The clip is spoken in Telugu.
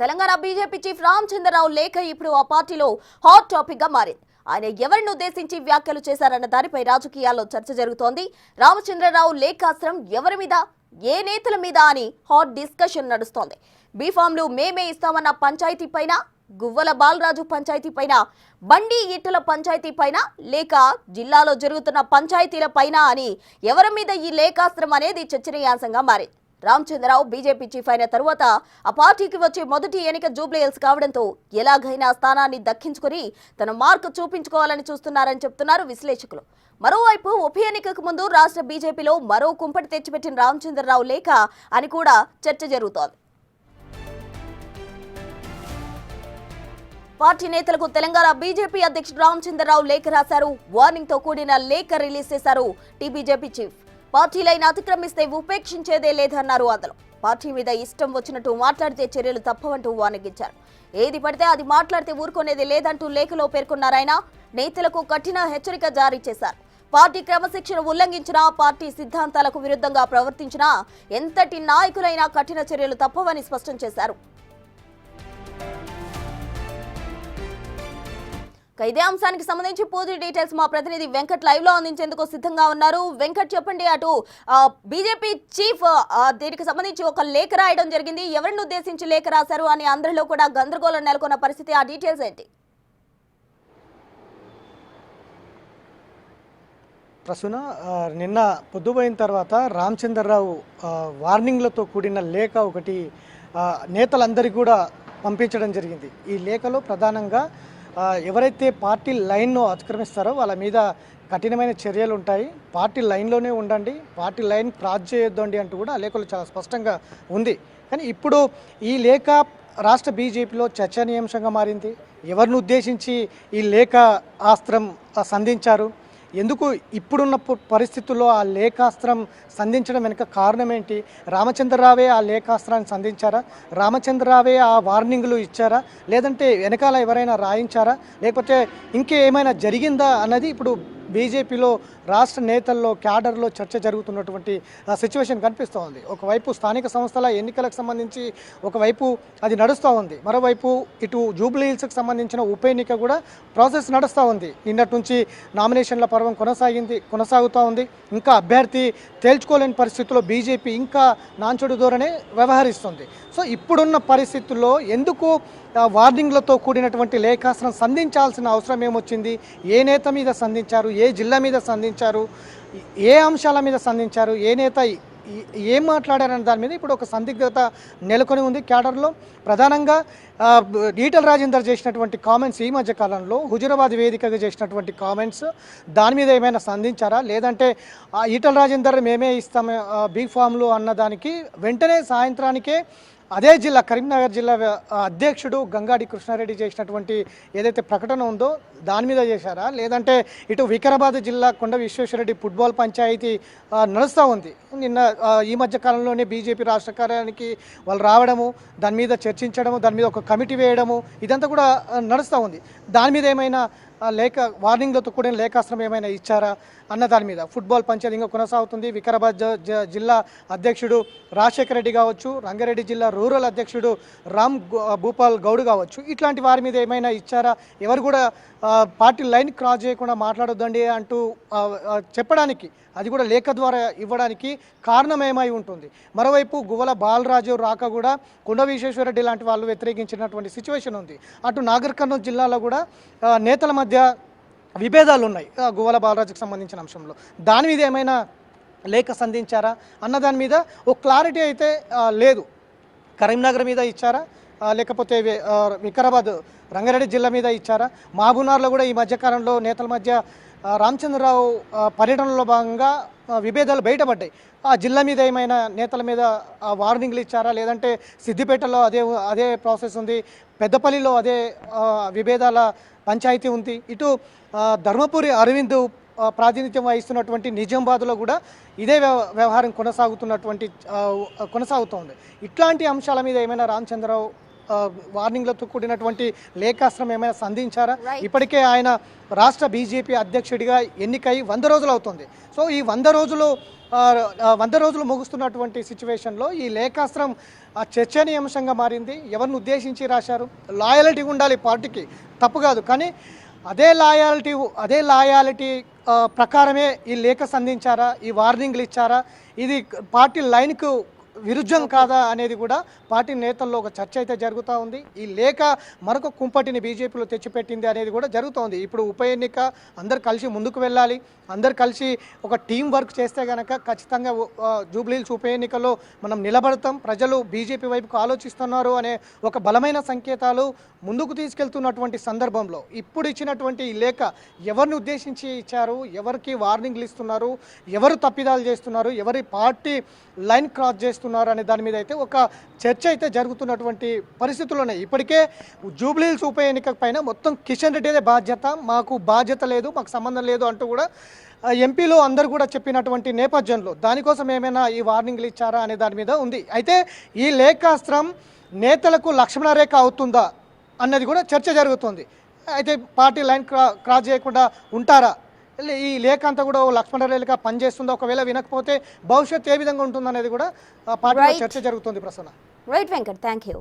తెలంగాణ బీజేపీ చీఫ్ రామచంద్రరావు లేఖ ఇప్పుడు ఆ పార్టీలో హాట్ టాపిక్ గా మారింది. ఆయన ఎవరిని ఉద్దేశించి వ్యాఖ్యలు చేశారన్న దానిపై రాజకీయాల్లో చర్చ జరుగుతోంది. రామచంద్రరావు లేఖాస్త్రం ఎవరి మీద, ఏ నేతల మీద అని హాట్ డిస్కషన్ నడుస్తోంది. బీఫామ్లు మేమే ఇస్తామన్న పంచాయతీ పైన, గువ్వల బాలరాజు పంచాయతీ పైన, బండి ఈటల పంచాయతీ పైన, లేక జిల్లాలో జరుగుతున్న పంచాయతీల పైన అని ఎవరి మీద ఈ లేఖాస్త్రం అనేది చర్చనీయాంశంగా మారింది. రామచంద్రరావు బీజేపీ చీఫ్ అయిన తరువాత ఆ పార్టీకి వచ్చే మొదటి ఎన్నిక జూబ్లీహిల్స్ కావడంతో ఎలాగైనా స్థానాన్ని దక్కించుకుని తన మార్కు చూపించుకోవాలని చూస్తున్నారని చెప్తున్నారు విశ్లేషకులు. మరోవైపు ఉప ఎన్నికకు ముందు రాష్ట్ర బీజేపీలో మరో కుంపటి తెచ్చిపెట్టిన రామచంద్రరావు లేఖ అని కూడా చర్చ జరుగుతోంది. పార్టీ నేతలకు తెలంగాణ బీజేపీ అధ్యక్షుడు రామచంద్రరావు లేఖ రాశారు. వార్నింగ్ తో కూడిన లేఖ రిలీజ్ చేశారు టీబీజేపీ చీఫ్. పార్టీలైన అతిక్రమిస్తే ఉపేక్షించేదే లేదన్నారు. అందులో పార్టీ మీద ఇష్టం వచ్చినట్టు మాట్లాడితే చర్యలు తప్పవంటూ వానగించారు. ఏది పడితే అది మాట్లాడితే ఊరుకునేది లేదంటూ లేఖలో పేర్కొన్నారాయన. నేతలకు కఠిన హెచ్చరిక జారీ చేశారు. పార్టీ క్రమశిక్షణ ఉల్లంఘించినా, పార్టీ సిద్ధాంతాలకు విరుద్ధంగా ప్రవర్తించినా ఎంతటి నాయకులైనా కఠిన చర్యలు తప్పవని స్పష్టం చేశారు. ఇదే అంశానికి సంబంధించి పూర్తి డీటెయిల్స్ మా ప్రతినిధి వెంకట్ లైవ్ లో అందించేందుకు సిద్ధంగా ఉన్నారు. వెంకట్, చెప్పండి, అటు బీజేపీ చీఫ్ దీనికి సంబంధించి ఒక లేఖ రాయడం జరిగింది. ఎవరిని ఉద్దేశించి లేఖ రాశారు అని అందరిలో కూడా గందరగోళం నెలకొన్న పరిస్థితి, ఆ డీటెయిల్స్ ఏంటి? ప్రసూన, నిన్న పొద్దుపోయిన తర్వాత రామచంద్రరావు వార్నింగ్లతో కూడిన లేఖ ఒకటి నేతలందరికీ కూడా పంపించడం జరిగింది. ఈ లేఖలో ప్రధానంగా ఎవరైతే పార్టీ లైన్ను అతిక్రమిస్తారో వాళ్ళ మీద కఠినమైన చర్యలు ఉంటాయి, పార్టీ లైన్లోనే ఉండండి, పార్టీ లైన్ క్రాస్ చేయొద్దండి అంటూ కూడా ఆ లేఖలో చాలా స్పష్టంగా ఉంది. కానీ ఇప్పుడు ఈ లేఖ రాష్ట్ర బీజేపీలో చర్చనీయాంశంగా మారింది. ఎవరిని ఉద్దేశించి ఈ లేఖ అస్త్రం సంధించారు, ఎందుకు ఇప్పుడున్న పరిస్థితుల్లో ఆ లేఖాస్త్రం సంధించడం వెనుక కారణం ఏంటి? రామచంద్రరావే ఆ లేఖాస్త్రాన్ని సంధించారా? రామచంద్రరావే ఆ వార్నింగ్లు ఇచ్చారా? లేదంటే వెనకాల ఎవరైనా రాయించారా? లేకపోతే ఇంకేమైనా జరిగిందా అన్నది ఇప్పుడు బీజేపీలో రాష్ట్ర నేతల్లో, క్యాడర్లో చర్చ జరుగుతున్నటువంటి సిచ్యువేషన్ కనిపిస్తూ ఉంది. ఒకవైపు స్థానిక సంస్థల ఎన్నికలకు సంబంధించి ఒకవైపు అది నడుస్తూ ఉంది, మరోవైపు ఇటు జూబ్లీహిల్స్కి సంబంధించిన ఉప ఎన్నిక కూడా ప్రాసెస్ నడుస్తూ ఉంది. నిన్నటి నుంచి నామినేషన్ల పర్వం కొనసాగుతూ ఉంది. ఇంకా అభ్యర్థి తేల్చుకోలేని పరిస్థితుల్లో బీజేపీ ఇంకా నాంచుడు ధోరణి వ్యవహరిస్తుంది. సో ఇప్పుడున్న పరిస్థితుల్లో ఎందుకు వార్నింగ్లతో కూడినటువంటి లేఖాస్త్రం సంధించాల్సిన అవసరం ఏమొచ్చింది? ఏ నేత మీద సంధించారు? ఏ జిల్లా మీద సంధించారు? ఏ అంశాల మీద సంధించారు? ఏ నేత ఏం మాట్లాడారనే దాని మీద ఇప్పుడు ఒక సందిగ్ధత నెలకొని ఉంది క్యాడర్లో. ప్రధానంగా ఈటల రాజేందర్ చేసినటువంటి కామెంట్స్, ఈ మధ్య కాలంలో హుజురాబాద్ వేదికగా చేసినటువంటి కామెంట్స్, దాని మీద ఏమైనా సంధించారా? లేదంటే ఈటల రాజేందర్ మేమే ఇస్తాము బీ ఫామ్లు అన్నదానికి వెంటనే సాయంత్రానికే అదే జిల్లా కరీంనగర్ జిల్లా అధ్యక్షుడు గంగాడి కృష్ణారెడ్డి చేసినటువంటి ఏదైతే ప్రకటన ఉందో దాని మీద చేశారా? లేదంటే ఇటు వికారాబాద్ జిల్లా కొండ విశ్వేశ్వరరెడ్డి ఫుట్బాల్ పంచాయతీ నడుస్తూ ఉంది. నిన్న ఈ మధ్య కాలంలోనే బీజేపీ రాష్ట్ర కార్యాలయానికి వాళ్ళు రావడము, దాని మీద చర్చించడము, దాని మీద ఒక కమిటీ వేయడము, ఇదంతా కూడా నడుస్తూ ఉంది. దాని మీద ఏమైనా లేఖ వార్నింగ్లతో కూడిన లేఖాస్త్రం ఏమైనా ఇచ్చారా అన్న దాని మీద ఫుట్బాల్ పంచాయతీ ఇంకా కొనసాగుతుంది. వికారాబాద్ జిల్లా అధ్యక్షుడు రాజశేఖర రెడ్డి కావచ్చు, రంగారెడ్డి జిల్లా రూరల్ అధ్యక్షుడు రామ్ భూపాల్ గౌడ్ కావచ్చు, ఇట్లాంటి వారి మీద ఏమైనా ఇచ్చారా? ఎవరు కూడా పార్టీ లైన్ క్రాస్ చేయకుండా మాట్లాడొద్దండి అంటూ చెప్పడానికి, అది కూడా లేఖ ద్వారా ఇవ్వడానికి కారణం ఏమై ఉంటుంది? మరోవైపు గువ్వల బాలరాజు రాక కూడా కొండ విశ్వేశ్వరరెడ్డి లాంటి వాళ్ళు వ్యతిరేకించినటువంటి సిచ్యువేషన్ ఉంది. అటు నాగర్ కర్నూలు జిల్లాలో కూడా నేతల మధ్య విభేదాలు ఉన్నాయి గువ్వల బాలరాజుకు సంబంధించిన అంశంలో. దాని మీద ఏమైనా లేఖ సంధించారా అన్న దాని మీద ఒక క్లారిటీ అయితే లేదు. కరీంనగర్ మీద ఇచ్చారా, లేకపోతే వికారాబాద్ రంగారెడ్డి జిల్లా మీద ఇచ్చారా? మహబూబ్నగర్లో కూడా ఈ మధ్యకాలంలో నేతల మధ్య రామచంద్రరావు పర్యటనలో భాగంగా విభేదాలు బయటపడ్డాయి. ఆ జిల్లా మీద ఏమైనా నేతల మీద వార్నింగ్లు ఇచ్చారా? లేదంటే సిద్దిపేటలో అదే ప్రాసెస్ ఉంది, పెద్దపల్లిలో అదే విభేదాల పంచాయతీ ఉంది, ఇటు ధర్మపురి అరవింద్ ప్రాతినిధ్యం వహిస్తున్నటువంటి నిజామాబాద్లో కూడా ఇదే వ్యవహారం కొనసాగుతుంది. ఇట్లాంటి అంశాల మీద ఏమైనా రామచంద్రరావు వార్నింగ్లతో కూడినటువంటి లేఖాస్త్రం ఏమైనా సంధించారా? Right. ఇప్పటికే ఆయన రాష్ట్ర బీజేపీ అధ్యక్షుడిగా ఎన్నికై 100 రోజులు అవుతుంది. సో ఈ 100 రోజులు ముగుస్తున్నటువంటి సిచ్యువేషన్లో ఈ లేఖాస్త్రం చర్చనీయాంశంగా మారింది. ఎవరిని ఉద్దేశించి రాశారు? లాయలిటీ ఉండాలి పార్టీకి, తప్పు కాదు. కానీ అదే లాయాలిటీ ప్రకారమే ఈ లేఖ సంధించారా? ఈ వార్నింగ్లు ఇచ్చారా? ఇది పార్టీ లైన్కు విరుద్ధం కాదా అనేది కూడా పార్టీ నేతల్లో ఒక చర్చ అయితే జరుగుతూ ఉంది. ఈ లేఖ మరొక కుంపటిని బీజేపీలో తెచ్చిపెట్టింది అనేది కూడా జరుగుతోంది. ఇప్పుడు ఉప ఎన్నిక, అందరు కలిసి ముందుకు వెళ్ళాలి, అందరు కలిసి ఒక టీం వర్క్ చేస్తే కనుక ఖచ్చితంగా జూబ్లీహిల్స్ ఉప ఎన్నికల్లో మనం నిలబడతాం, ప్రజలు బీజేపీ వైపుకు ఆలోచిస్తున్నారు అనే ఒక బలమైన సంకేతాలు ముందుకు తీసుకెళ్తున్నటువంటి సందర్భంలో ఇప్పుడు ఇచ్చినటువంటి ఈ లేఖ ఎవరిని ఉద్దేశించి ఇచ్చారు, ఎవరికి వార్నింగ్లు ఇస్తున్నారు, ఎవరు తప్పిదాలు చేస్తున్నారు, ఎవరి పార్టీ లైన్ క్రాస్ చేస్తున్నారు అనే దాని మీద అయితే ఒక చర్చ అయితే జరుగుతున్నటువంటి పరిస్థితులు ఉన్నాయి. ఇప్పటికే జూబ్లీహిల్స్ ఉప ఎన్నిక పైన మొత్తం కిషన్ రెడ్డిదే బాధ్యత, మాకు బాధ్యత లేదు, మాకు సంబంధం లేదు అంటూ కూడా ఎంపీలు అందరు కూడా చెప్పినటువంటి నేపథ్యంలో దానికోసం ఏమైనా ఈ వార్నింగ్లు ఇచ్చారా అనే దాని మీద ఉంది. అయితే ఈ లేఖాస్త్రం నేతలకు లక్ష్మణరేఖ అవుతుందా అన్నది కూడా చర్చ జరుగుతుంది. అయితే పార్టీ లైన్ క్రాస్ చేయకుండా ఉంటారా? ఈ లేఖ అంతా కూడా లక్ష్మణరేఖగా పనిచేస్తుందా? ఒకవేళ వినకపోతే భవిష్యత్తు ఏ విధంగా ఉంటుందనేది కూడా పార్టీలో చర్చ జరుగుతుంది. Prasanna. Right Venkat, thank you.